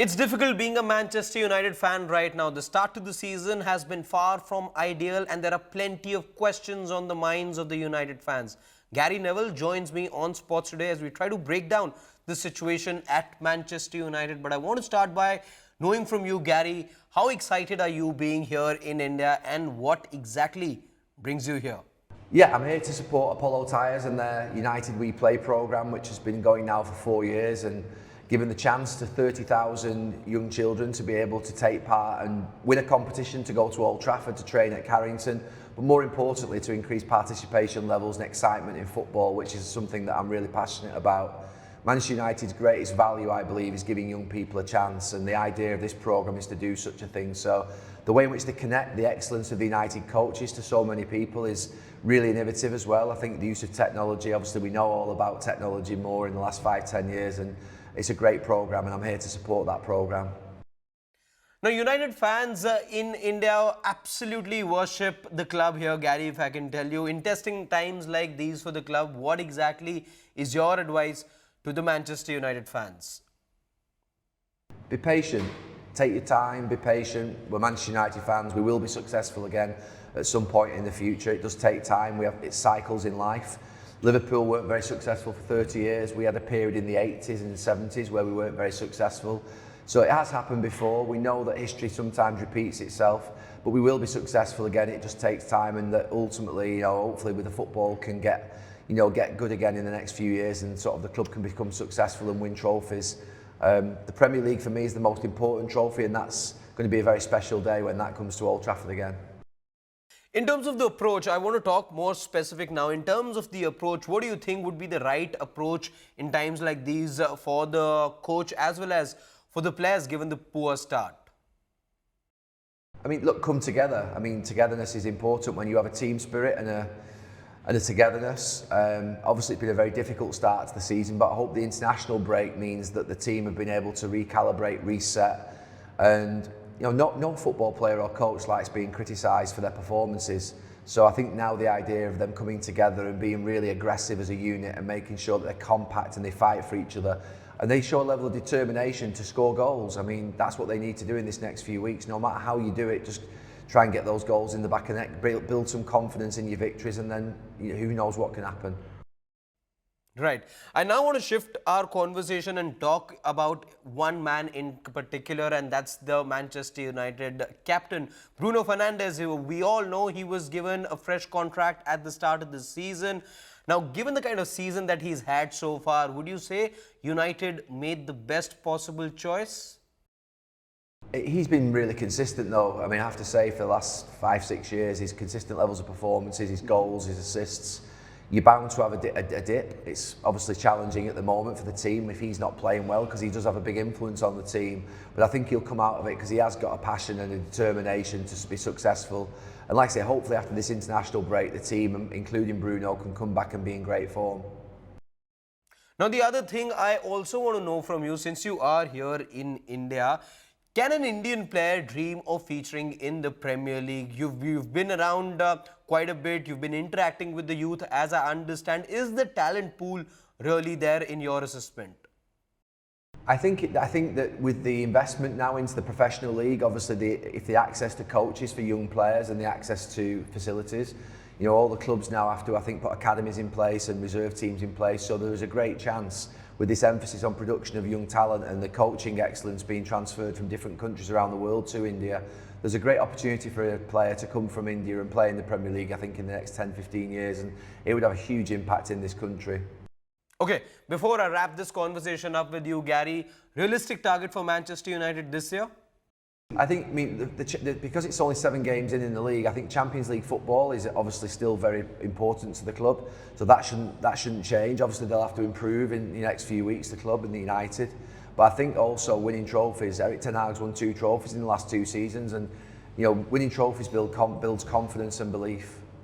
It's difficult being a Manchester United fan right now. The start to the season has been far from ideal and there are plenty of questions on the minds of the United fans. Gary Neville joins me on Sports Today as we try to break down the situation at Manchester United. But I want to start by knowing from you, Gary, how excited are you being here in India and what exactly brings you here? Yeah, I'm here to support Apollo Tyres and their United We Play programme, which has been going now for 4 years and giving the chance to 30,000 young children to be able to take part and win a competition, to go to Old Trafford, to train at Carrington, but more importantly to increase participation levels and excitement in football, which is something that I'm really passionate about. Manchester United's greatest value, I believe, is giving young people a chance, and the idea of this programme is to do such a thing. So the way in which they connect the excellence of the United coaches to so many people is really innovative as well. I think the use of technology, obviously we know all about technology more in the last 5-10 years, and it's a great programme and I'm here to support that programme. Now, United fans in India absolutely worship the club here, Gary, if I can tell you. In testing times like these for the club, what exactly is your advice to the Manchester United fans? Be patient, take your time, be patient. We're Manchester United fans, we will be successful again at some point in the future. It does take time, it's cycles in life. Liverpool weren't very successful for 30 years. We had a period in the 80s and 70s where we weren't very successful. So it has happened before. We know that history sometimes repeats itself, but we will be successful again. It just takes time, and that ultimately, hopefully with the football can get good again in the next few years, and sort of the club can become successful and win trophies. The Premier League for me is the most important trophy, and that's going to be a very special day when that comes to Old Trafford again. In terms of the approach, I want to talk more specific now. In terms of the approach, what do you think would be the right approach in times like these for the coach as well as for the players given the poor start? I mean, look, come together. I mean, togetherness is important when you have a team spirit and a togetherness. Obviously, it's been a very difficult start to the season, but I hope the international break means that the team have been able to recalibrate, reset, and no football player or coach likes being criticised for their performances. So I think now the idea of them coming together and being really aggressive as a unit and making sure that they're compact and they fight for each other and they show a level of determination to score goals. I mean, that's what they need to do in this next few weeks. No matter how you do it, just try and get those goals in the back of the net, build some confidence in your victories, and then who knows what can happen. Right. I now want to shift our conversation and talk about one man in particular, and that's the Manchester United captain, Bruno Fernandes. We all know he was given a fresh contract at the start of the season. Now, given the kind of season that he's had so far, would you say United made the best possible choice? He's been really consistent though. I mean, I have to say, for the last 5-6 years, his consistent levels of performances, his goals, his assists, you're bound to have a dip. It's obviously challenging at the moment for the team if he's not playing well, because he does have a big influence on the team. But I think he'll come out of it because he has got a passion and a determination to be successful. And like I say, hopefully after this international break, the team, including Bruno, can come back and be in great form. Now, the other thing I also want to know from you, since you are here in India, can an Indian player dream of featuring in the Premier League? You've been around quite a bit. You've been interacting with the youth, as I understand. Is the talent pool really there in your assessment? I think that with the investment now into the professional league, obviously if the access to coaches for young players and the access to facilities, all the clubs now have to, I think, put academies in place and reserve teams in place. So there is a great chance, with this emphasis on production of young talent and the coaching excellence being transferred from different countries around the world to India, there's a great opportunity for a player to come from India and play in the Premier League, I think, in the next 10-15 years, and it would have a huge impact in this country. Okay, before I wrap this conversation up with you, Gary, realistic target for Manchester United this year? I think, because it's only 7 games in the league, I think Champions League football is obviously still very important to the club. So that shouldn't change. Obviously, they'll have to improve in the next few weeks, the club and the United. But I think also winning trophies. Erik ten Hag's won 2 trophies in the last 2 seasons, and winning trophies builds confidence and belief.